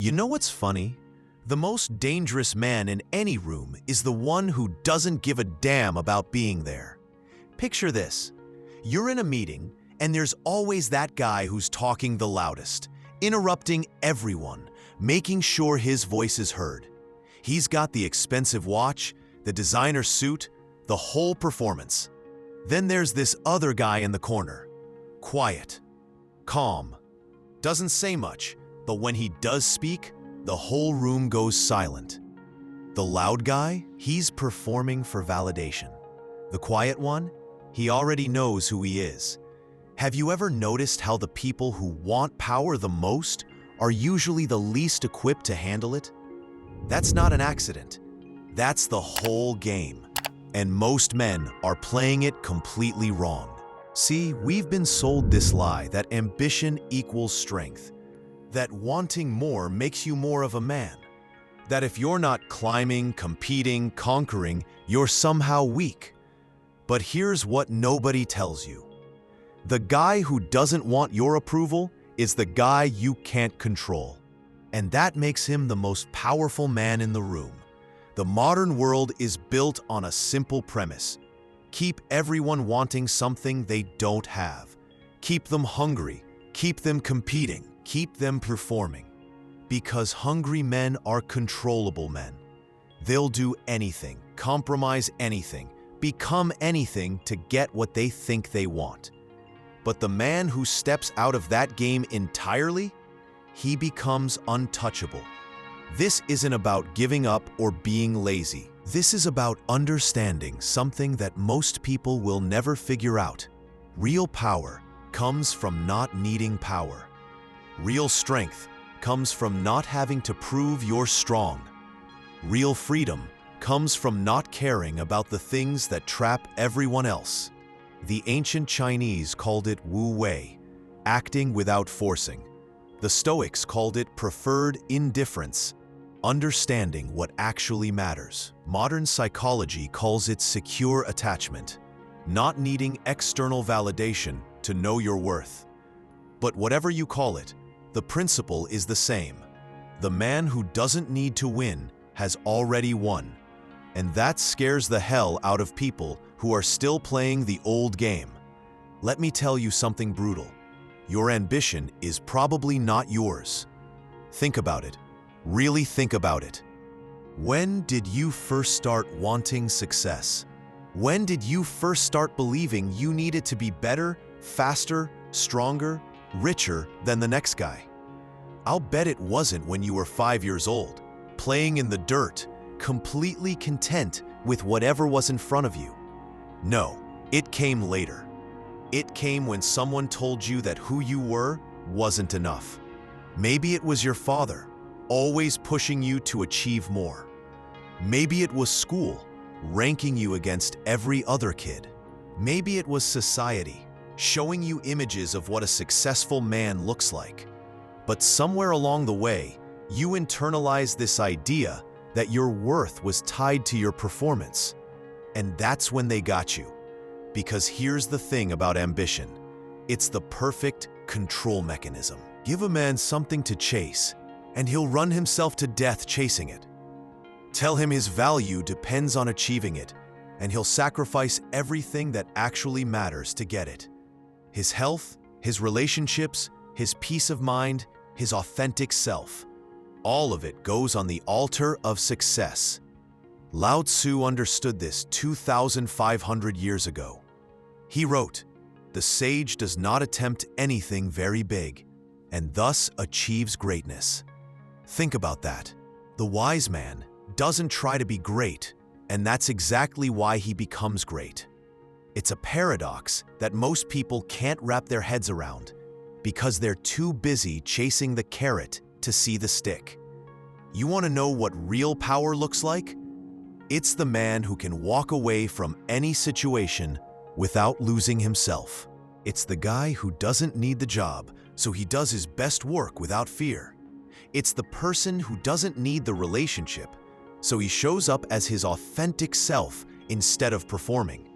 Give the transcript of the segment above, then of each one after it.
You know what's funny? The most dangerous man in any room is the one who doesn't give a damn about being there. Picture this. You're in a meeting, and there's always that guy who's talking the loudest, interrupting everyone, making sure his voice is heard. He's got the expensive watch, the designer suit, the whole performance. Then there's this other guy in the corner. Quiet, calm, doesn't say much, but when he does speak, the whole room goes silent. The loud guy, he's performing for validation. The quiet one, he already knows who he is. Have you ever noticed how the people who want power the most are usually the least equipped to handle it? That's not an accident. That's the whole game. And most men are playing it completely wrong. See, we've been sold this lie that ambition equals strength, that wanting more makes you more of a man, that if you're not climbing, competing, conquering, you're somehow weak. But here's what nobody tells you. The guy who doesn't want your approval is the guy you can't control. And that makes him the most powerful man in the room. The modern world is built on a simple premise. Keep everyone wanting something they don't have. Keep them hungry. Keep them competing. Keep them performing. Because hungry men are controllable men. They'll do anything, compromise anything, become anything to get what they think they want. But the man who steps out of that game entirely, he becomes untouchable. This isn't about giving up or being lazy. This is about understanding something that most people will never figure out. Real power comes from not needing power. Real strength comes from not having to prove you're strong. Real freedom comes from not caring about the things that trap everyone else. The ancient Chinese called it Wu Wei, acting without forcing. The Stoics called it preferred indifference, understanding what actually matters. Modern psychology calls it secure attachment, not needing external validation to know your worth. But whatever you call it, the principle is the same. The man who doesn't need to win has already won. And that scares the hell out of people who are still playing the old game. Let me tell you something brutal. Your ambition is probably not yours. Think about it. Really think about it. When did you first start wanting success? When did you first start believing you needed to be better, faster, stronger, richer than the next guy? I'll bet it wasn't when you were 5 years old, playing in the dirt, completely content with whatever was in front of you. No, it came later. It came when someone told you that who you were wasn't enough. Maybe it was your father, always pushing you to achieve more. Maybe it was school, ranking you against every other kid. Maybe it was society, showing you images of what a successful man looks like. But somewhere along the way, you internalized this idea that your worth was tied to your performance. And that's when they got you. Because here's the thing about ambition. It's the perfect control mechanism. Give a man something to chase, and he'll run himself to death chasing it. Tell him his value depends on achieving it, and he'll sacrifice everything that actually matters to get it. His health, his relationships, his peace of mind, his authentic self. All of it goes on the altar of success. Lao Tzu understood this 2,500 years ago. He wrote, "The sage does not attempt anything very big, and thus achieves greatness." Think about that. The wise man doesn't try to be great, and that's exactly why he becomes great. It's a paradox that most people can't wrap their heads around because they're too busy chasing the carrot to see the stick. You want to know what real power looks like? It's the man who can walk away from any situation without losing himself. It's the guy who doesn't need the job, so he does his best work without fear. It's the person who doesn't need the relationship, so he shows up as his authentic self instead of performing.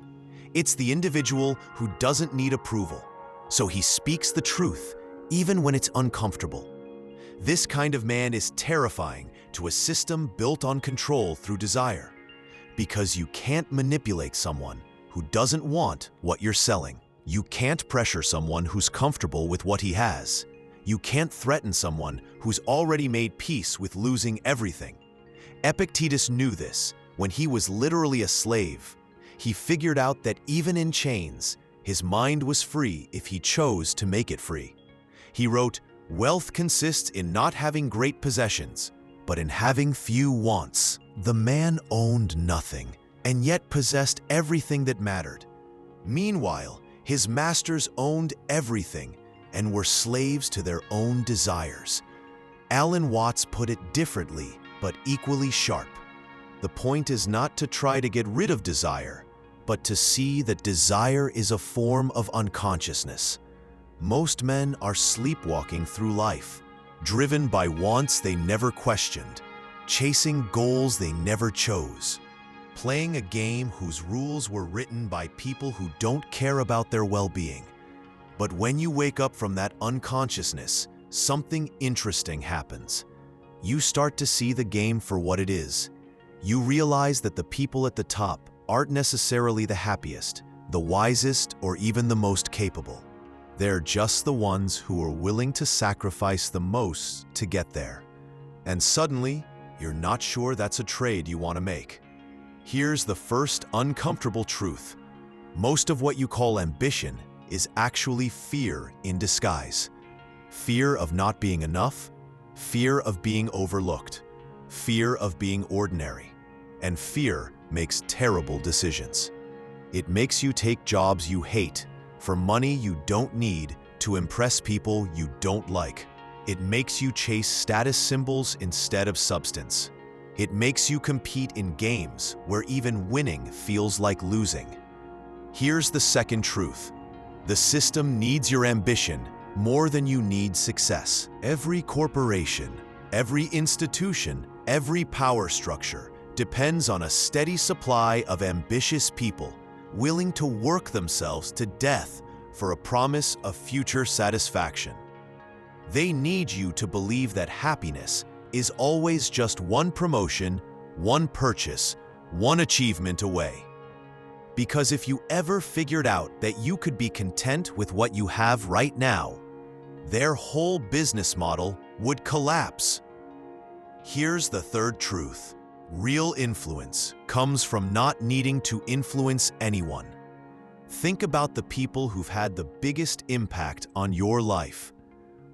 It's the individual who doesn't need approval, so he speaks the truth even when it's uncomfortable. This kind of man is terrifying to a system built on control through desire, because you can't manipulate someone who doesn't want what you're selling. You can't pressure someone who's comfortable with what he has. You can't threaten someone who's already made peace with losing everything. Epictetus knew this when he was literally a slave. He figured out that even in chains, his mind was free if he chose to make it free. He wrote, "Wealth consists in not having great possessions, but in having few wants." The man owned nothing, and yet possessed everything that mattered. Meanwhile, his masters owned everything and were slaves to their own desires. Alan Watts put it differently, but equally sharp. The point is not to try to get rid of desire, but to see that desire is a form of unconsciousness. Most men are sleepwalking through life, driven by wants they never questioned, chasing goals they never chose, playing a game whose rules were written by people who don't care about their well-being. But when you wake up from that unconsciousness, something interesting happens. You start to see the game for what it is. You realize that the people at the top aren't necessarily the happiest, the wisest, or even the most capable. They're just the ones who are willing to sacrifice the most to get there. And suddenly, you're not sure that's a trade you want to make. Here's the first uncomfortable truth. Most of what you call ambition is actually fear in disguise. Fear of not being enough, fear of being overlooked, fear of being ordinary, and fear makes terrible decisions. It makes you take jobs you hate for money you don't need to impress people you don't like. It makes you chase status symbols instead of substance. It makes you compete in games where even winning feels like losing. Here's the second truth. The system needs your ambition more than you need success. Every corporation, every institution, every power structure depends on a steady supply of ambitious people willing to work themselves to death for a promise of future satisfaction. They need you to believe that happiness is always just one promotion, one purchase, one achievement away. Because if you ever figured out that you could be content with what you have right now, their whole business model would collapse. Here's the third truth. Real influence comes from not needing to influence anyone. Think about the people who've had the biggest impact on your life.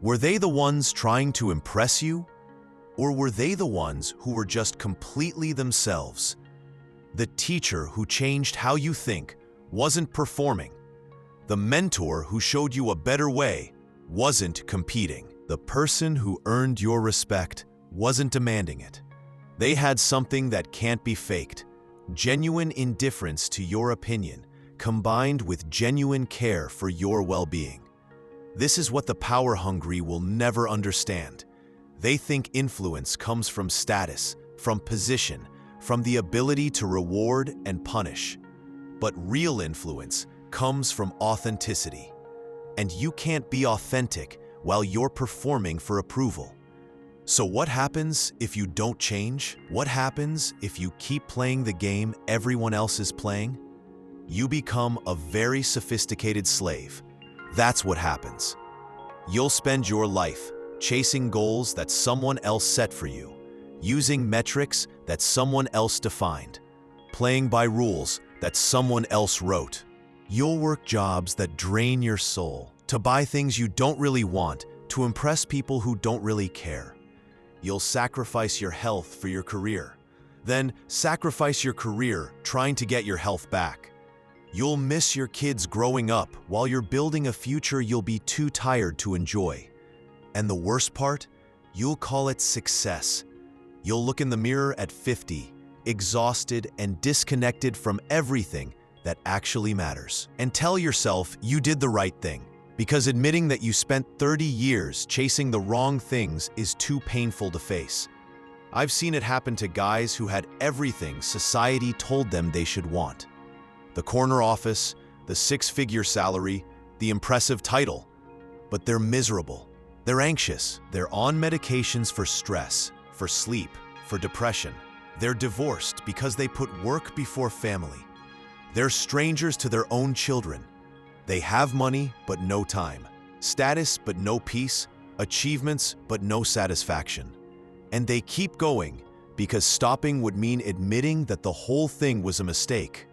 Were they the ones trying to impress you? Or were they the ones who were just completely themselves? The teacher who changed how you think wasn't performing. The mentor who showed you a better way wasn't competing. The person who earned your respect wasn't demanding it. They had something that can't be faked. Genuine indifference to your opinion, combined with genuine care for your well-being. This is what the power-hungry will never understand. They think influence comes from status, from position, from the ability to reward and punish. But real influence comes from authenticity. And you can't be authentic while you're performing for approval. So what happens if you don't change? What happens if you keep playing the game everyone else is playing? You become a very sophisticated slave. That's what happens. You'll spend your life chasing goals that someone else set for you, using metrics that someone else defined, playing by rules that someone else wrote. You'll work jobs that drain your soul, to buy things you don't really want, to impress people who don't really care. You'll sacrifice your health for your career, then sacrifice your career trying to get your health back. You'll miss your kids growing up while you're building a future you'll be too tired to enjoy. And the worst part? You'll call it success. You'll look in the mirror at 50, exhausted and disconnected from everything that actually matters, and tell yourself you did the right thing, because admitting that you spent 30 years chasing the wrong things is too painful to face. I've seen it happen to guys who had everything society told them they should want. The corner office, the six-figure salary, the impressive title, but they're miserable. They're anxious. They're on medications for stress, for sleep, for depression. They're divorced because they put work before family. They're strangers to their own children. They have money, but no time. Status, but no peace. Achievements, but no satisfaction. And they keep going because stopping would mean admitting that the whole thing was a mistake.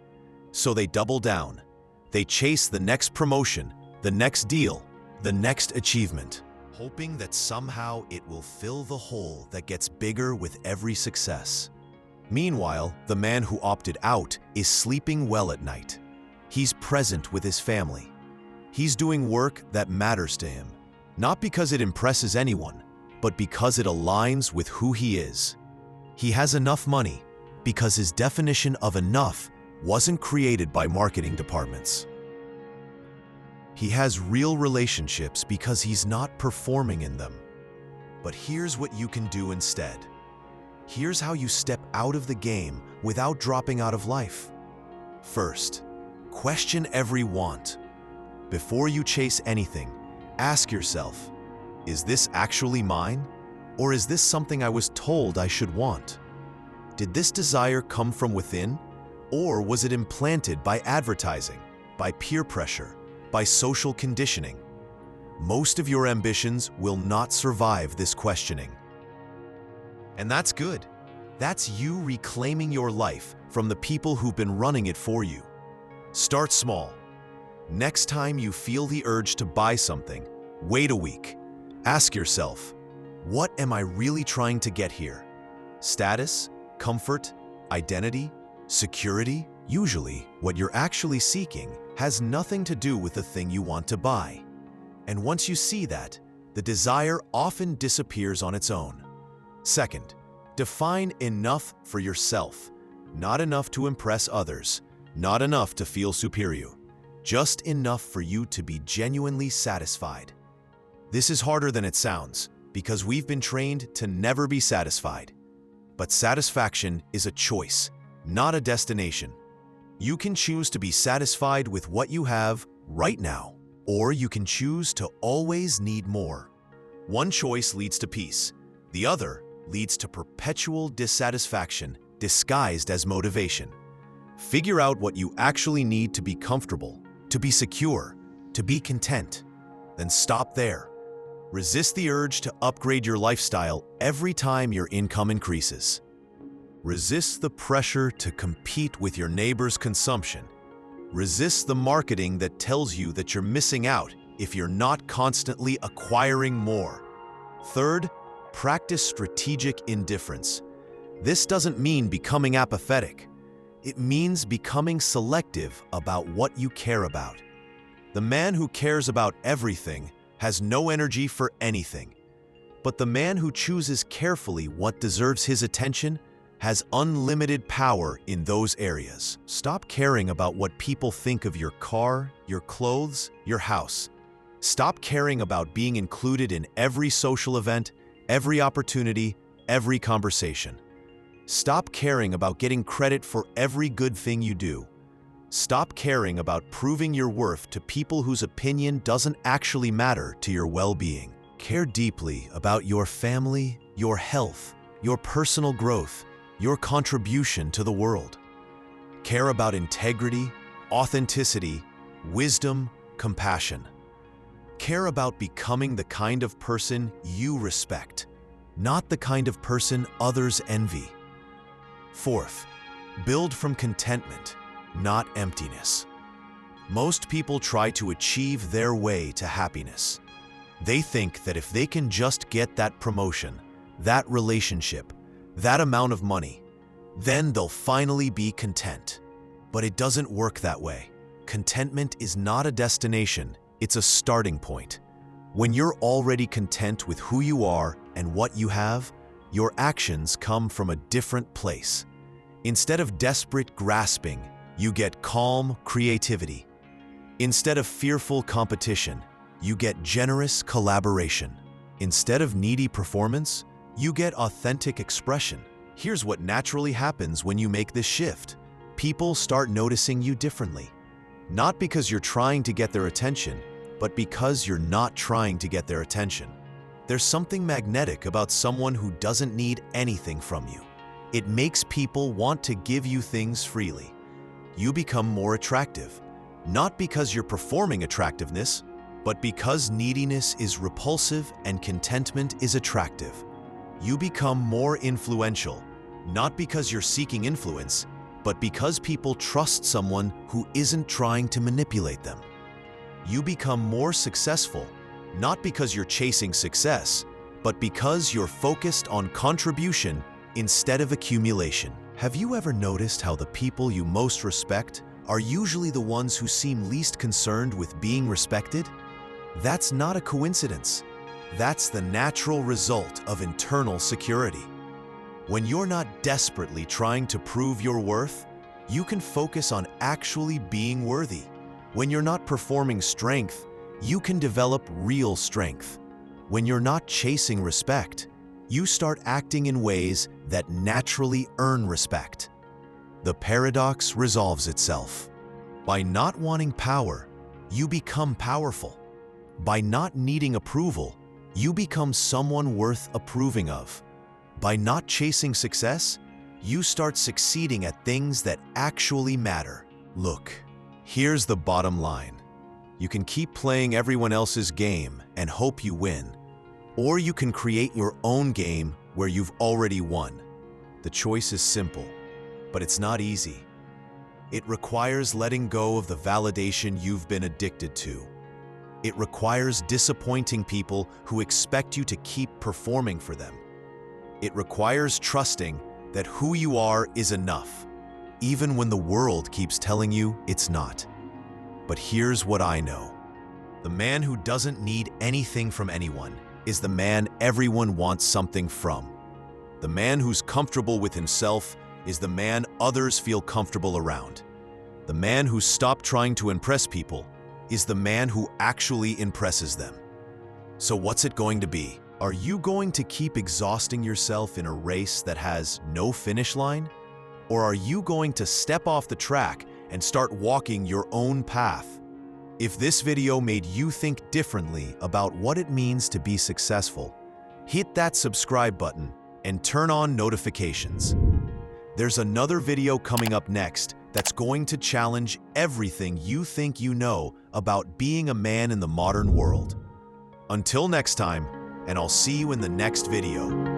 So they double down. They chase the next promotion, the next deal, the next achievement, hoping that somehow it will fill the hole that gets bigger with every success. Meanwhile, the man who opted out is sleeping well at night. He's present with his family. He's doing work that matters to him, not because it impresses anyone, but because it aligns with who he is. He has enough money because his definition of enough wasn't created by marketing departments. He has real relationships because he's not performing in them. But here's what you can do instead. Here's how you step out of the game without dropping out of life. First, question every want. Before you chase anything, ask yourself, is this actually mine? Or is this something I was told I should want? Did this desire come from within? Or was it implanted by advertising, by peer pressure, by social conditioning? Most of your ambitions will not survive this questioning. And that's good. That's you reclaiming your life from the people who've been running it for you. Start small. Next time you feel the urge to buy something, wait a week. Ask yourself, what am I really trying to get here? Status, comfort, identity, security? Usually, what you're actually seeking has nothing to do with the thing you want to buy. And once you see that, the desire often disappears on its own. Second, define enough for yourself. Not enough to impress others, not enough to feel superior, just enough for you to be genuinely satisfied. This is harder than it sounds because we've been trained to never be satisfied. But satisfaction is a choice, not a destination. You can choose to be satisfied with what you have right now, or you can choose to always need more. One choice leads to peace. The other leads to perpetual dissatisfaction disguised as motivation. Figure out what you actually need to be comfortable, to be secure, to be content. Then stop there. Resist the urge to upgrade your lifestyle every time your income increases. Resist the pressure to compete with your neighbor's consumption. Resist the marketing that tells you that you're missing out if you're not constantly acquiring more. Third, practice strategic indifference. This doesn't mean becoming apathetic. It means becoming selective about what you care about. The man who cares about everything has no energy for anything. But the man who chooses carefully what deserves his attention has unlimited power in those areas. Stop caring about what people think of your car, your clothes, your house. Stop caring about being included in every social event, every opportunity, every conversation. Stop caring about getting credit for every good thing you do. Stop caring about proving your worth to people whose opinion doesn't actually matter to your well-being. Care deeply about your family, your health, your personal growth, your contribution to the world. Care about integrity, authenticity, wisdom, compassion. Care about becoming the kind of person you respect, not the kind of person others envy. Fourth, build from contentment, not emptiness. Most people try to achieve their way to happiness. They think that if they can just get that promotion, that relationship, that amount of money, then they'll finally be content. But it doesn't work that way. Contentment is not a destination, it's a starting point. When you're already content with who you are and what you have, your actions come from a different place. Instead of desperate grasping, you get calm creativity. Instead of fearful competition, you get generous collaboration. Instead of needy performance, you get authentic expression. Here's what naturally happens when you make this shift. People start noticing you differently. Not because you're trying to get their attention, but because you're not trying to get their attention. There's something magnetic about someone who doesn't need anything from you. It makes people want to give you things freely. You become more attractive, not because you're performing attractiveness, but because neediness is repulsive and contentment is attractive. You become more influential, not because you're seeking influence, but because people trust someone who isn't trying to manipulate them. You become more successful, not because you're chasing success, but because you're focused on contribution instead of accumulation. Have you ever noticed how the people you most respect are usually the ones who seem least concerned with being respected? That's not a coincidence. That's the natural result of internal security. When you're not desperately trying to prove your worth, you can focus on actually being worthy. When you're not performing strength, you can develop real strength. When you're not chasing respect, you start acting in ways that naturally earn respect. The paradox resolves itself. By not wanting power, you become powerful. By not needing approval, you become someone worth approving of. By not chasing success, you start succeeding at things that actually matter. Look, here's the bottom line. You can keep playing everyone else's game and hope you win, or you can create your own game where you've already won. The choice is simple, but it's not easy. It requires letting go of the validation you've been addicted to. It requires disappointing people who expect you to keep performing for them. It requires trusting that who you are is enough, even when the world keeps telling you it's not. But here's what I know. The man who doesn't need anything from anyone is the man everyone wants something from. The man who's comfortable with himself is the man others feel comfortable around. The man who stopped trying to impress people is the man who actually impresses them. So what's it going to be? Are you going to keep exhausting yourself in a race that has no finish line? Or are you going to step off the track and start walking your own path? If this video made you think differently about what it means to be successful, hit that subscribe button and turn on notifications. There's another video coming up next that's going to challenge everything you think you know about being a man in the modern world. Until next time, and I'll see you in the next video.